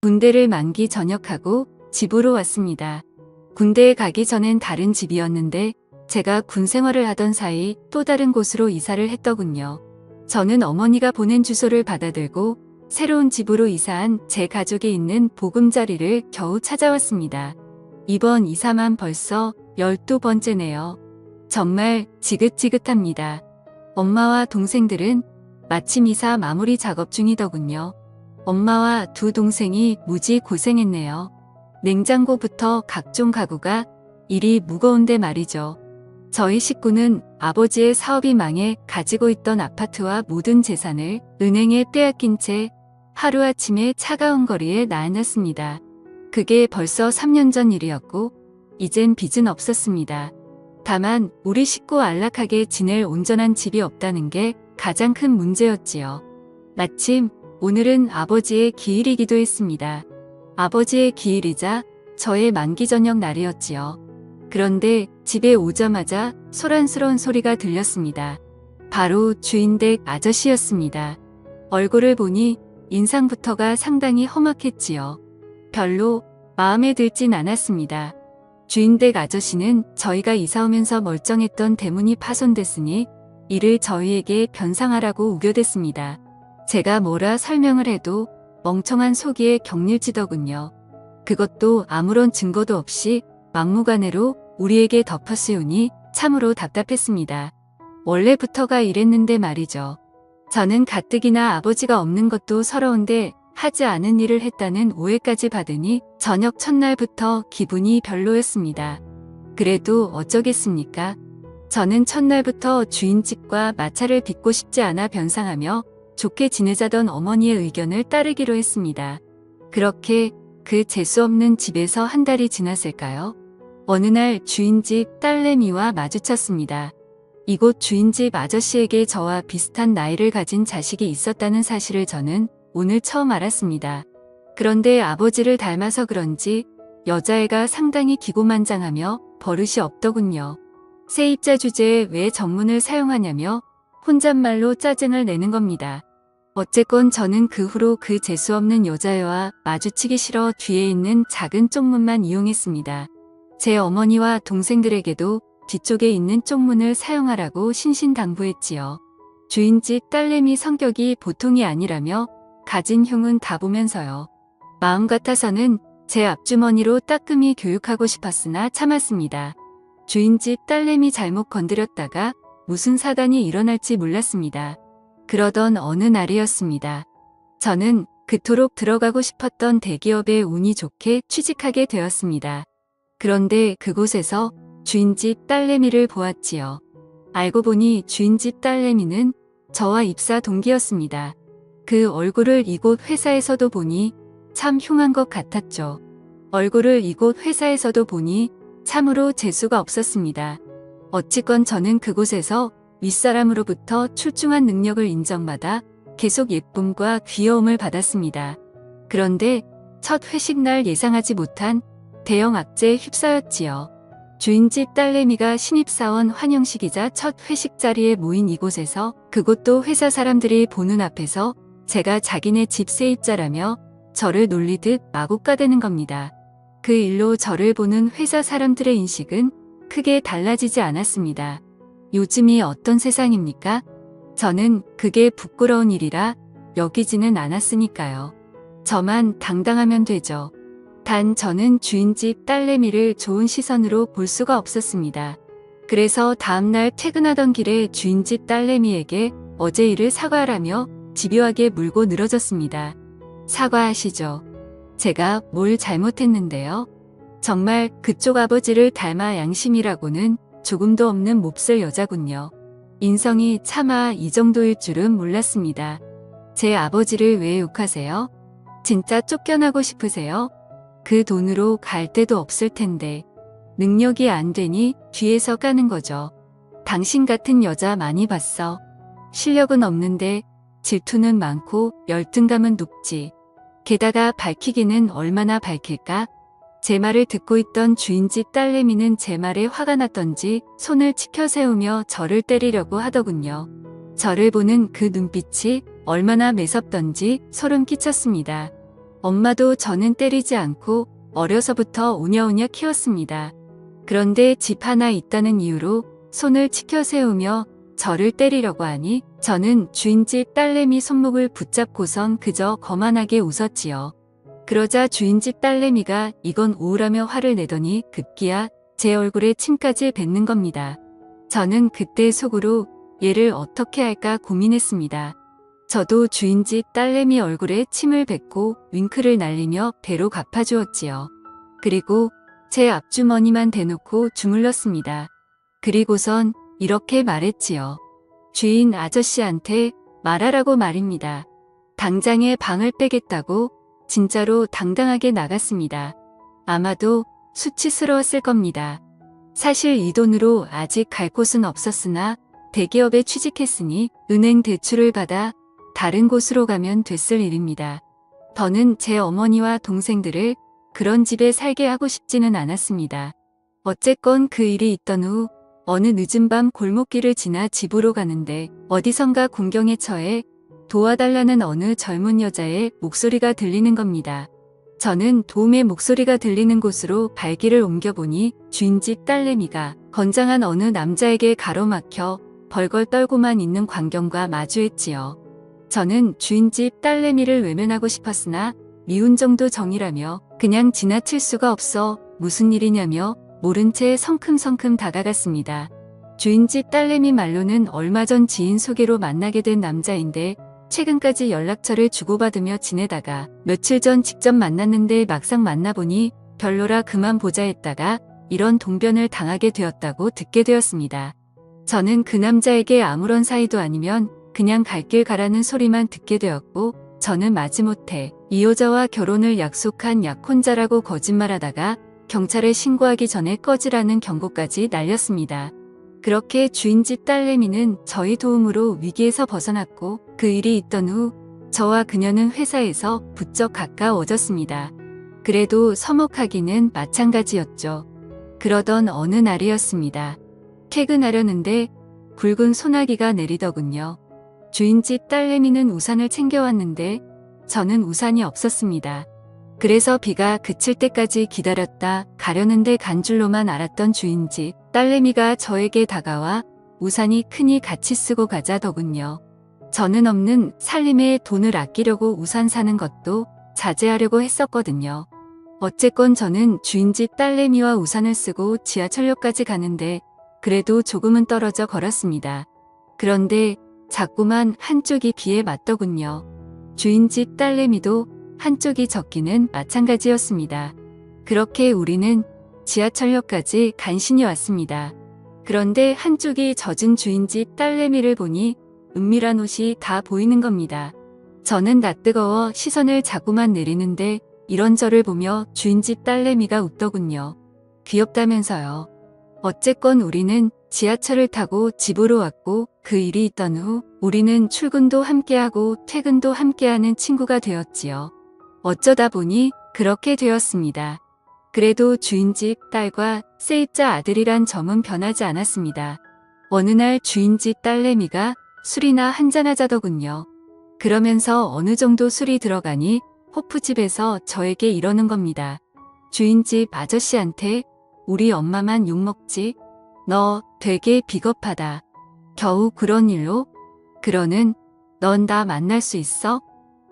군대를 만기 전역하고 집으로 왔습니다. 군대에 가기 전엔 다른 집이었는데 제가 군 생활을 하던 사이 또 다른 곳으로 이사를 했더군요. 저는 어머니가 보낸 주소를 받아들고 새로운 집으로 이사한 제 가족이 있는 보금자리를 겨우 찾아왔습니다. 이번 이사만 벌써 12번째네요. 정말 지긋지긋합니다. 엄마와 동생들은 마침 이사 마무리 작업 중이더군요. 엄마와 두 동생이 무지 고생했네요. 냉장고부터 각종 가구가 일이 무거운데 말이죠. 저희 식구는 아버지의 사업이 망해 가지고 있던 아파트와 모든 재산을 은행에 빼앗긴 채 하루아침에 차가운 거리에 나앉았습니다. 그게 벌써 3년 전 일이었고 이젠 빚은 없었습니다. 다만 우리 식구 안락하게 지낼 온전한 집이 없다는 게 가장 큰 문제였지요. 마침 오늘은 아버지의 기일이기도 했습니다. 아버지의 기일이자 저의 만기 전역 날이었지요. 그런데 집에 오자마자 소란스러운 소리가 들렸습니다. 바로 주인댁 아저씨였습니다. 얼굴을 보니 인상부터가 상당히 험악했지요. 별로 마음에 들진 않았습니다. 주인댁 아저씨는 저희가 이사 오면서 멀쩡했던 대문이 파손됐으니 이를 저희에게 변상하라고 우겨댔습니다. 제가 뭐라 설명을 해도 멍청한 속이에 격릴지더군요. 그것도 아무런 증거도 없이 막무가내로 우리에게 덮어씌우니 참으로 답답했습니다. 원래부터가 이랬는데 말이죠. 저는 가뜩이나 아버지가 없는 것도 서러운데 하지 않은 일을 했다는 오해까지 받으니 저녁 첫날부터 기분이 별로였습니다. 그래도 어쩌겠습니까? 저는 첫날부터 주인집과 마찰을 빚고 싶지 않아 변상하며 좋게 지내자던 어머니의 의견을 따르기로 했습니다. 그렇게 그 재수없는 집에서 한 달이 지났을까요? 어느 날 주인집 딸내미와 마주쳤습니다. 이곳 주인집 아저씨에게 저와 비슷한 나이를 가진 자식이 있었다는 사실을 저는 오늘 처음 알았습니다. 그런데 아버지를 닮아서 그런지 여자애가 상당히 기고만장하며 버릇이 없더군요. 세입자 주제에 왜 전문을 사용하냐며 혼잣말로 짜증을 내는 겁니다. 어쨌건 저는 그 후로 그 재수없는 여자애와 마주치기 싫어 뒤에 있는 작은 쪽문만 이용했습니다. 제 어머니와 동생들에게도 뒤쪽에 있는 쪽문을 사용하라고 신신당부했지요. 주인집 딸내미 성격이 보통이 아니라며 가진 흉은 다 보면서요. 마음 같아서는 제 앞주머니로 따끔히 교육하고 싶었으나 참았습니다. 주인집 딸내미 잘못 건드렸다가 무슨 사단이 일어날지 몰랐습니다. 그러던 어느 날이었습니다. 저는 그토록 들어가고 싶었던 대기업에 운이 좋게 취직하게 되었습니다. 그런데 그곳에서 주인집 딸내미를 보았지요. 알고 보니 주인집 딸내미는 저와 입사 동기였습니다. 그 얼굴을 이곳 회사에서도 보니 참 흉한 것 같았죠. 얼굴을 이곳 회사에서도 보니 참으로 재수가 없었습니다. 어찌건 저는 그곳에서 윗사람으로부터 출중한 능력을 인정받아 계속 예쁨과 귀여움을 받았습니다. 그런데 첫 회식 날 예상하지 못한 대형 악재에 휩싸였지요. 주인집 딸내미가 신입사원 환영식이자 첫 회식 자리에 모인 이곳에서 그곳도 회사 사람들이 보는 앞에서 제가 자기네 집 세입자라며 저를 놀리듯 마구까대는 겁니다. 그 일로 저를 보는 회사 사람들의 인식은 크게 달라지지 않았습니다. 요즘이 어떤 세상입니까? 저는 그게 부끄러운 일이라 여기지는 않았으니까요. 저만 당당하면 되죠. 단 저는 주인집 딸내미를 좋은 시선으로 볼 수가 없었습니다. 그래서 다음날 퇴근하던 길에 주인집 딸내미에게 어제 일을 사과하라며 집요하게 물고 늘어졌습니다. 사과하시죠. 제가 뭘 잘못했는데요? 정말 그쪽 아버지를 닮아 양심이라고는 조금도 없는 몹쓸 여자군요. 인성이 차마 이 정도일 줄은 몰랐습니다. 제 아버지를 왜 욕하세요? 진짜 쫓겨나고 싶으세요? 그 돈으로 갈 데도 없을 텐데. 능력이 안 되니 뒤에서 까는 거죠. 당신 같은 여자 많이 봤어. 실력은 없는데 질투는 많고 열등감은 높지. 게다가 밝히기는 얼마나 밝힐까? 제 말을 듣고 있던 주인집 딸내미는 제 말에 화가 났던지 손을 치켜세우며 저를 때리려고 하더군요. 저를 보는 그 눈빛이 얼마나 매섭던지 소름 끼쳤습니다. 엄마도 저는 때리지 않고 어려서부터 오냐오냐 키웠습니다. 그런데 집 하나 있다는 이유로 손을 치켜 세우며 저를 때리려고 하니 저는 주인집 딸내미 손목을 붙잡고선 그저 거만하게 웃었지요. 그러자 주인집 딸내미가 이건 우울하며 화를 내더니 급기야 제 얼굴에 침까지 뱉는 겁니다. 저는 그때 속으로 얘를 어떻게 할까 고민했습니다. 저도 주인집 딸내미 얼굴에 침을 뱉고 윙크를 날리며 배로 갚아주었지요. 그리고 제 앞주머니만 대놓고 주물렀습니다. 그리고선 이렇게 말했지요. 주인 아저씨한테 말하라고 말입니다. 당장에 방을 빼겠다고 진짜로 당당하게 나갔습니다. 아마도 수치스러웠을 겁니다. 사실 이 돈으로 아직 갈 곳은 없었으나 대기업에 취직했으니 은행 대출을 받아 다른 곳으로 가면 됐을 일입니다. 더는 제 어머니와 동생들을 그런 집에 살게 하고 싶지는 않았습니다. 어쨌건 그 일이 있던 후 어느 늦은 밤 골목길을 지나 집으로 가는데 어디선가 공경에 처해 도와달라는 어느 젊은 여자의 목소리가 들리는 겁니다. 저는 도움의 목소리가 들리는 곳으로 발길을 옮겨보니 주인집 딸내미가 건장한 어느 남자에게 가로막혀 벌벌 떨고만 있는 광경과 마주했지요. 저는 주인집 딸내미를 외면하고 싶었으나 미운 정도 정이라며 그냥 지나칠 수가 없어 무슨 일이냐며 모른 채 성큼성큼 다가갔습니다. 주인집 딸내미 말로는 얼마 전 지인 소개로 만나게 된 남자인데 최근까지 연락처를 주고받으며 지내다가 며칠 전 직접 만났는데 막상 만나보니 별로라 그만 보자 했다가 이런 동변을 당하게 되었다고 듣게 되었습니다. 저는 그 남자에게 아무런 사이도 아니면 그냥 갈 길 가라는 소리만 듣게 되었고 저는 마지못해 이 여자와 결혼을 약속한 약혼자라고 거짓말하다가 경찰에 신고하기 전에 꺼지라는 경고까지 날렸습니다. 그렇게 주인집 딸내미는 저희 도움으로 위기에서 벗어났고 그 일이 있던 후 저와 그녀는 회사에서 부쩍 가까워졌습니다. 그래도 서먹하기는 마찬가지였죠. 그러던 어느 날이었습니다. 퇴근하려는데 굵은 소나기가 내리더군요. 주인집 딸내미는 우산을 챙겨왔는데 저는 우산이 없었습니다. 그래서 비가 그칠 때까지 기다렸다 가려는데 간 줄로만 알았던 주인집 딸내미가 저에게 다가와 우산이 크니 같이 쓰고 가자더군요. 저는 없는 살림에 돈을 아끼려고 우산 사는 것도 자제하려고 했었거든요. 어쨌건 저는 주인집 딸내미와 우산을 쓰고 지하철역까지 가는데 그래도 조금은 떨어져 걸었습니다. 그런데 자꾸만 한쪽이 비에 맞더군요. 주인집 딸내미도 한쪽이 젖기는 마찬가지였습니다. 그렇게 우리는 지하철역까지 간신히 왔습니다. 그런데 한쪽이 젖은 주인집 딸내미를 보니 은밀한 옷이 다 보이는 겁니다. 저는 낯뜨거워 시선을 자꾸만 내리는데 이런 저를 보며 주인집 딸내미가 웃더군요. 귀엽다면서요. 어쨌건 우리는 지하철을 타고 집으로 왔고 그 일이 있던 후 우리는 출근도 함께하고 퇴근도 함께하는 친구가 되었지요. 어쩌다 보니 그렇게 되었습니다. 그래도 주인집 딸과 세입자 아들이란 점은 변하지 않았습니다. 어느 날 주인집 딸내미가 술이나 한잔하자더군요. 그러면서 어느 정도 술이 들어가니 호프집에서 저에게 이러는 겁니다. 주인집 아저씨한테 우리 엄마만 욕먹지? 너 되게 비겁하다. 겨우 그런 일로? 그러는 넌 나 만날 수 있어?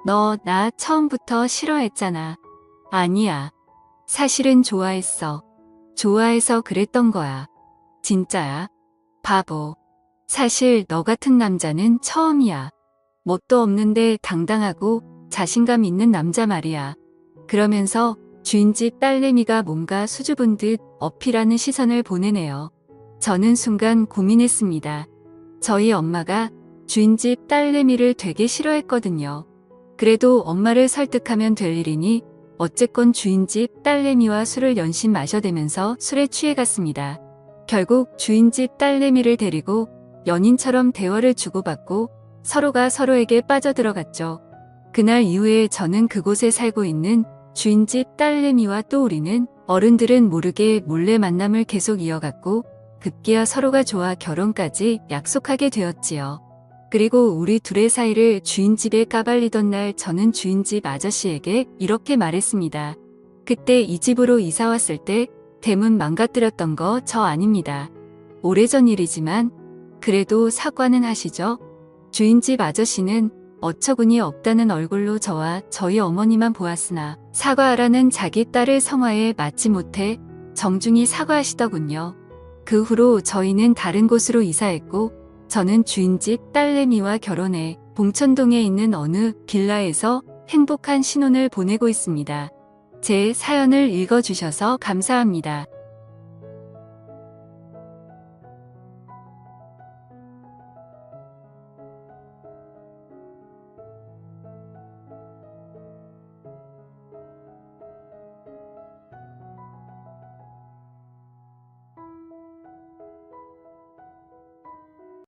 너 나 처음부터 싫어했잖아. 아니야. 사실은 좋아했어. 좋아해서 그랬던 거야. 진짜야. 바보. 사실 너 같은 남자는 처음이야. 뭣도 없는데 당당하고 자신감 있는 남자 말이야. 그러면서 주인집 딸내미가 뭔가 수줍은 듯 어필하는 시선을 보내네요. 저는 순간 고민했습니다. 저희 엄마가 주인집 딸내미를 되게 싫어했거든요. 그래도 엄마를 설득하면 될 일이니 어쨌건 주인집 딸내미와 술을 연신 마셔대면서 술에 취해갔습니다. 결국 주인집 딸내미를 데리고 연인처럼 대화를 주고받고 서로가 서로에게 빠져들어갔죠. 그날 이후에 저는 그곳에 살고 있는 주인집 딸내미와 또 우리는 어른들은 모르게 몰래 만남을 계속 이어갔고 급기야 서로가 좋아 결혼까지 약속하게 되었지요. 그리고 우리 둘의 사이를 주인집에 까발리던 날 저는 주인집 아저씨에게 이렇게 말했습니다. 그때 이 집으로 이사 왔을 때 대문 망가뜨렸던 거 저 아닙니다. 오래전 일이지만 그래도 사과는 하시죠? 주인집 아저씨는 어처구니 없다는 얼굴로 저와 저희 어머니만 보았으나 사과하라는 자기 딸의 성화에 맞지 못해 정중히 사과하시더군요. 그 후로 저희는 다른 곳으로 이사했고 저는 주인집 딸내미와 결혼해 봉천동에 있는 어느 빌라에서 행복한 신혼을 보내고 있습니다. 제 사연을 읽어주셔서 감사합니다.